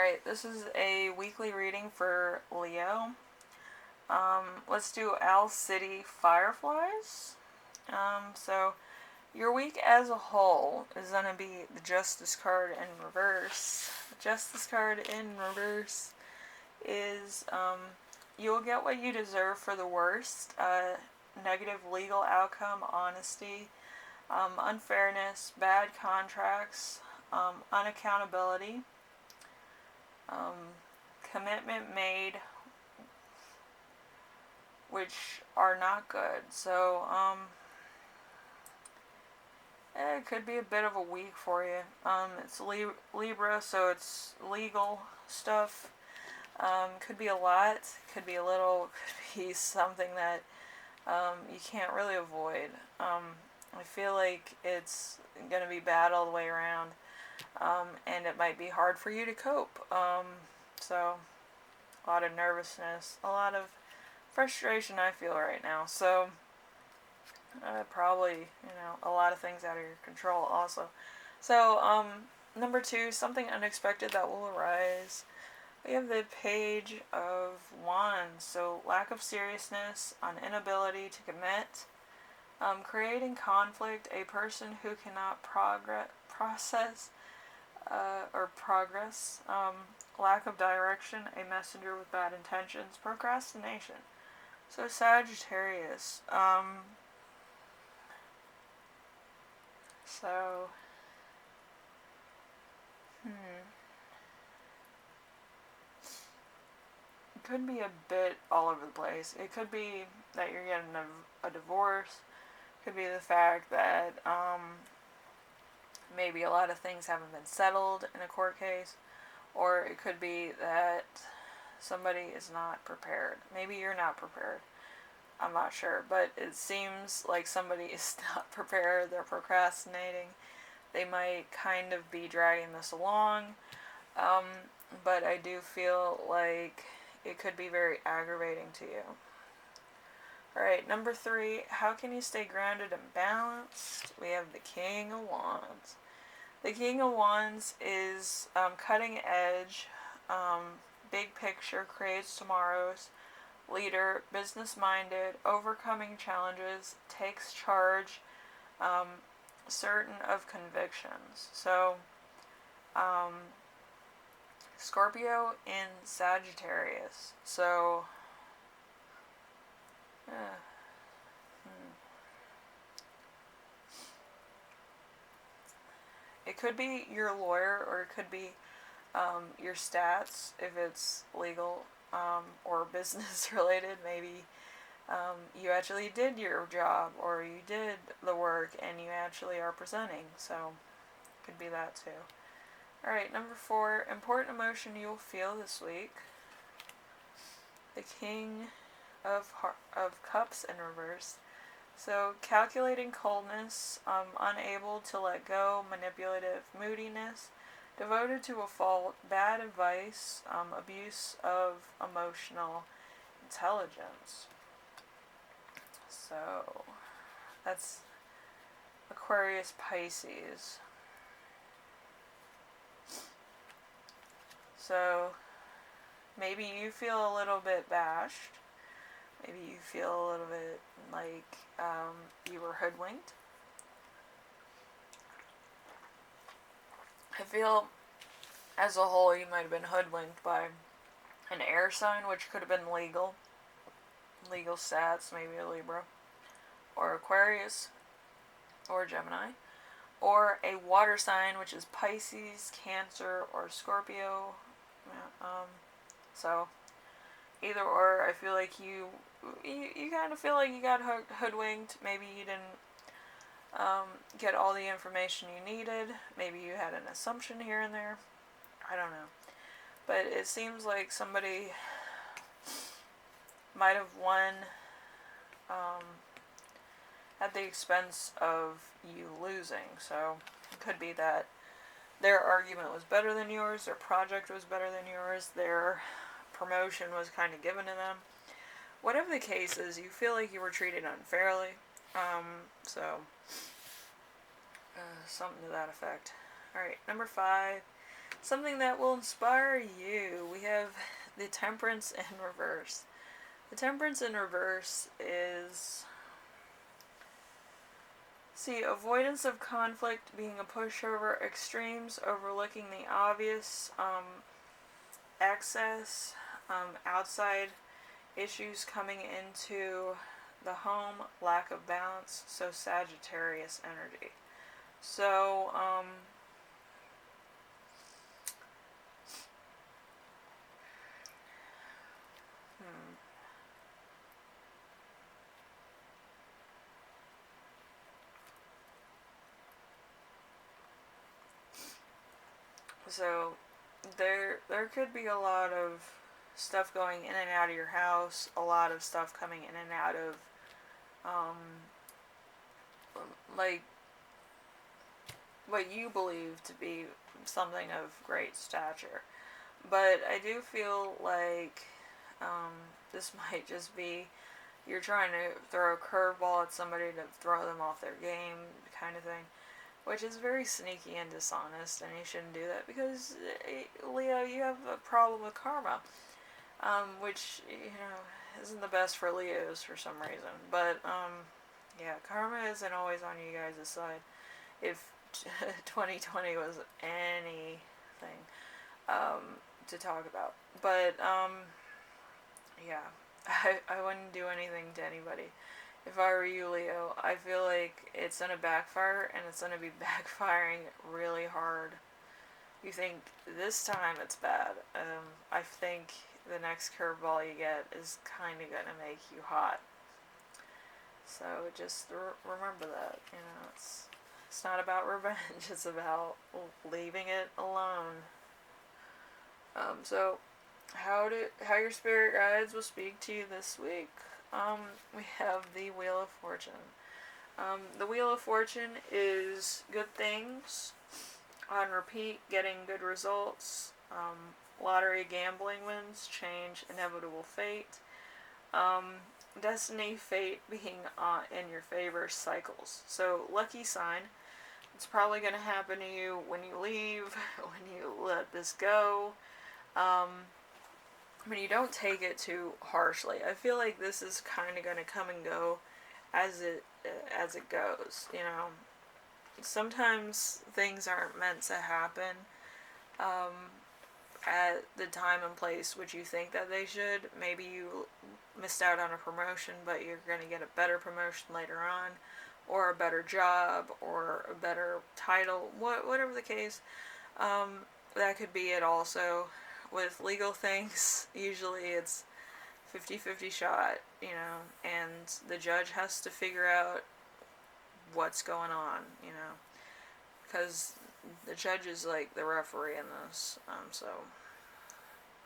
Alright, this is a weekly reading for Leo. Let's do City Fireflies. So your week as a whole is going to be the Justice card in reverse. The Justice card in reverse is you'll get what you deserve for the worst. Negative legal outcome, honesty, unfairness, bad contracts, unaccountability, commitment made, which are not good. So, it could be a bit of a week for you. It's Libra, so it's legal stuff. Could be a lot, could be a little, could be something that you can't really avoid. I feel like it's going to be bad all the way around, and it might be hard for you to cope. So, a lot of nervousness, a lot of frustration I feel right now. So, probably, a lot of things out of your control also. So, number 2, something unexpected that will arise. We have the Page of Wands. So, lack of seriousness, an inability to commit, creating conflict, a person who cannot process or progress, lack of direction, a messenger with bad intentions, procrastination. So Sagittarius, it could be a bit all over the place. It could be that you're getting a divorce. It could be the fact that maybe a lot of things haven't been settled in a court case. Or it could be that somebody is not prepared. Maybe you're not prepared. I'm not sure. But it seems like somebody is not prepared. They're procrastinating. They might kind of be dragging this along. But I do feel like it could be very aggravating to you. Alright, number 3. How can you stay grounded and balanced? We have the King of Wands. The King of Wands is cutting edge, big picture, creates tomorrows, leader, business-minded, overcoming challenges, takes charge, certain of convictions. So, Scorpio in Sagittarius. So, it could be your lawyer, or it could be your stats, if it's legal or business related. Maybe you actually did your job, or you did the work and you actually are presenting. So, it could be that too. Alright, number 4, important emotion you'll feel this week. The King of Cups in reverse. So, calculating coldness, unable to let go, manipulative moodiness, devoted to a fault, bad advice, abuse of emotional intelligence. So, that's Aquarius, Pisces. So, maybe you feel a little bit bashed. Maybe you feel a little bit like you were hoodwinked. I feel, as a whole, you might have been hoodwinked by an air sign, which could have been legal stats, maybe a Libra, or Aquarius, or Gemini, or a water sign, which is Pisces, Cancer, or Scorpio. So, either or, I feel like you kind of feel like you got hoodwinked. Maybe you didn't get all the information you needed. Maybe you had an assumption here and there. I don't know. But it seems like somebody might have won at the expense of you losing. So, it could be that their argument was better than yours, their project was better than yours, their promotion was kind of given to them. Whatever the case is, you feel like you were treated unfairly. Something to that effect. Alright, number 5. something that will inspire you. We have the Temperance in reverse. The Temperance in reverse is, see, avoidance of conflict being a pushover, extremes, overlooking the obvious, excess, outside issues coming into the home, lack of balance, so Sagittarius energy. So, So there could be a lot of stuff going in and out of your house, a lot of stuff coming in and out of like what you believe to be something of great stature. But I do feel like this might just be you're trying to throw a curveball at somebody to throw them off their game, kind of thing. Which is very sneaky and dishonest, and you shouldn't do that because, Leo, you have a problem with karma, which, isn't the best for Leos for some reason. But, yeah, karma isn't always on you guys' side. If 2020 was anything to talk about. But, yeah, I wouldn't do anything to anybody. If I were you, Leo, I feel like it's going to backfire, and it's going to be backfiring really hard. You think this time it's bad. I think the next curveball you get is kind of going to make you hot. So just remember that. It's not about revenge. It's about leaving it alone. So how your spirit guides will speak to you this week. We have the Wheel of Fortune. The Wheel of Fortune is good things on repeat, getting good results, lottery gambling wins, change, inevitable fate, destiny, fate being in your favor, cycles. So, lucky sign, it's probably going to happen to you when you leave, when you let this go. When you don't take it too harshly. I feel like this is kind of going to come and go as it goes. Sometimes things aren't meant to happen at the time and place which you think that they should. Maybe you missed out on a promotion, but you're going to get a better promotion later on, or a better job, or a better title, whatever the case. That could be it also. With legal things, usually it's 50-50 shot, and the judge has to figure out what's going on, because the judge is like the referee in this, so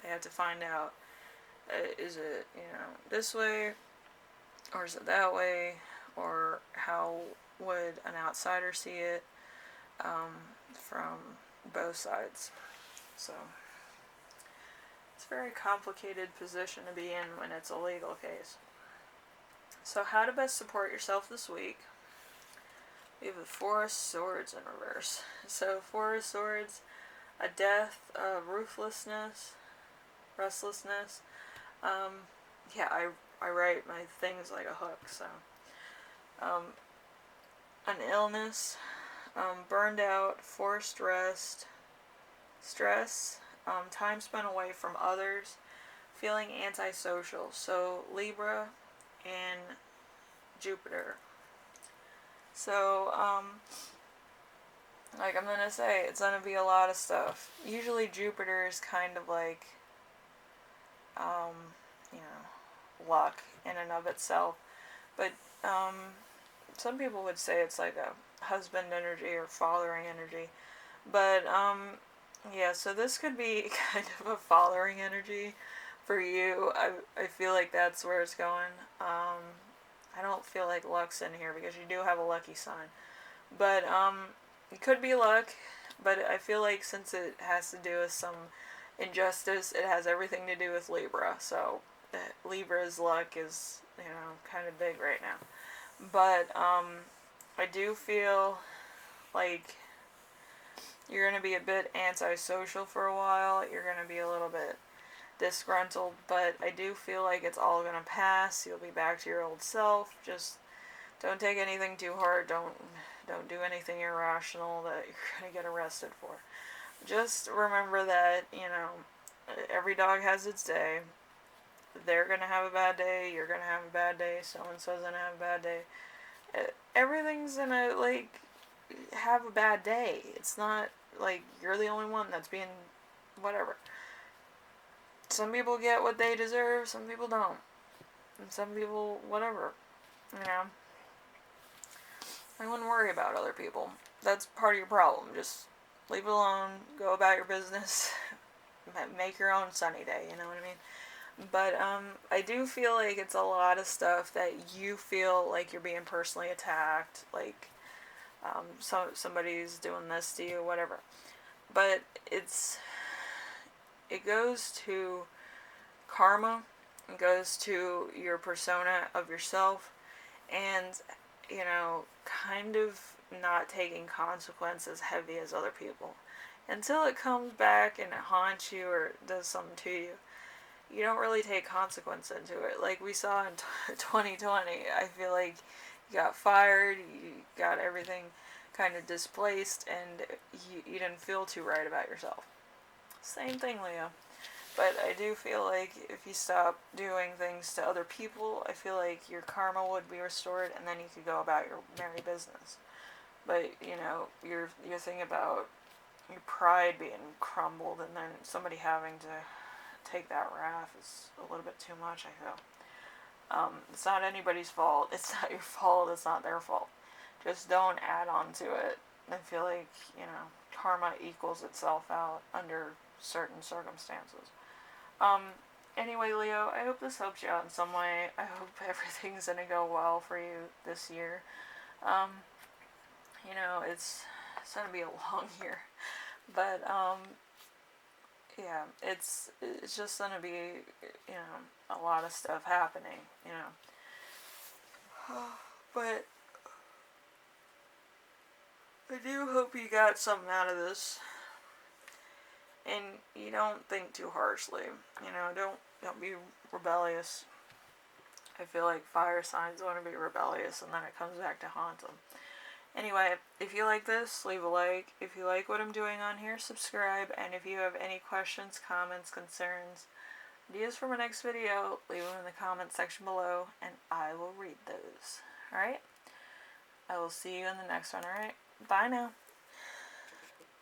they have to find out, is it, this way, or is it that way, or how would an outsider see it, from both sides. So it's a very complicated position to be in when it's a legal case. So how to best support yourself this week. We have the Four of Swords in reverse. So Four of Swords, a death, ruthlessness, restlessness. Yeah, I write my things like a hook, so. An illness, burned out, forced rest, stress, time spent away from others, feeling antisocial. So Libra and Jupiter. So, like I'm gonna say, it's gonna be a lot of stuff. Usually Jupiter is kind of like, luck in and of itself. But, some people would say it's like a husband energy or fathering energy. But, yeah, so this could be kind of a fathering energy for you. I feel like that's where it's going. I don't feel like luck's in here because you do have a lucky sign. But, it could be luck, but I feel like since it has to do with some injustice, it has everything to do with Libra. So, Libra's luck is, kind of big right now. But, I do feel like You're going to be a bit antisocial for a while. You're going to be a little bit disgruntled, but I do feel like it's all going to pass. You'll be back to your old self. Just don't take anything too hard. Don't do anything irrational that you're going to get arrested for. Just remember that, every dog has its day. They're going to have a bad day. You're going to have a bad day. So-and-so's going to have a bad day. Everything's going to, like, have a bad day. It's not like you're the only one that's being whatever. Some people get what they deserve, some people don't. And some people, whatever. I wouldn't worry about other people. That's part of your problem. Just leave it alone, go about your business, make your own sunny day, you know what I mean? But I do feel like it's a lot of stuff that you feel like you're being personally attacked, like somebody's doing this to you, whatever. But it goes to karma, it goes to your persona of yourself, and kind of not taking consequences heavy as other people until it comes back and it haunts you or does something to you. You don't really take consequence into it. Like we saw in 2020, I feel like you got fired, you got everything kind of displaced, and you didn't feel too right about yourself. Same thing, Leo. But I do feel like if you stop doing things to other people, I feel like your karma would be restored, and then you could go about your merry business. But, your thing about your pride being crumbled, and then somebody having to take that wrath is a little bit too much, I feel. It's not anybody's fault. It's not your fault. It's not their fault. Just don't add on to it. I feel like, karma equals itself out under certain circumstances. Anyway, Leo, I hope this helps you out in some way. I hope everything's gonna go well for you this year. It's gonna be a long year. But, yeah, it's just gonna be, a lot of stuff happening, But I do hope you got something out of this. And you don't think too harshly. Don't be rebellious. I feel like fire signs want to be rebellious, and then it comes back to haunt them. Anyway, if you like this, leave a like. If you like what I'm doing on here, subscribe. And if you have any questions, comments, concerns, ideas for my next video, leave them in the comment section below, and I will read those. Alright? I will see you in the next one, alright? Bye now.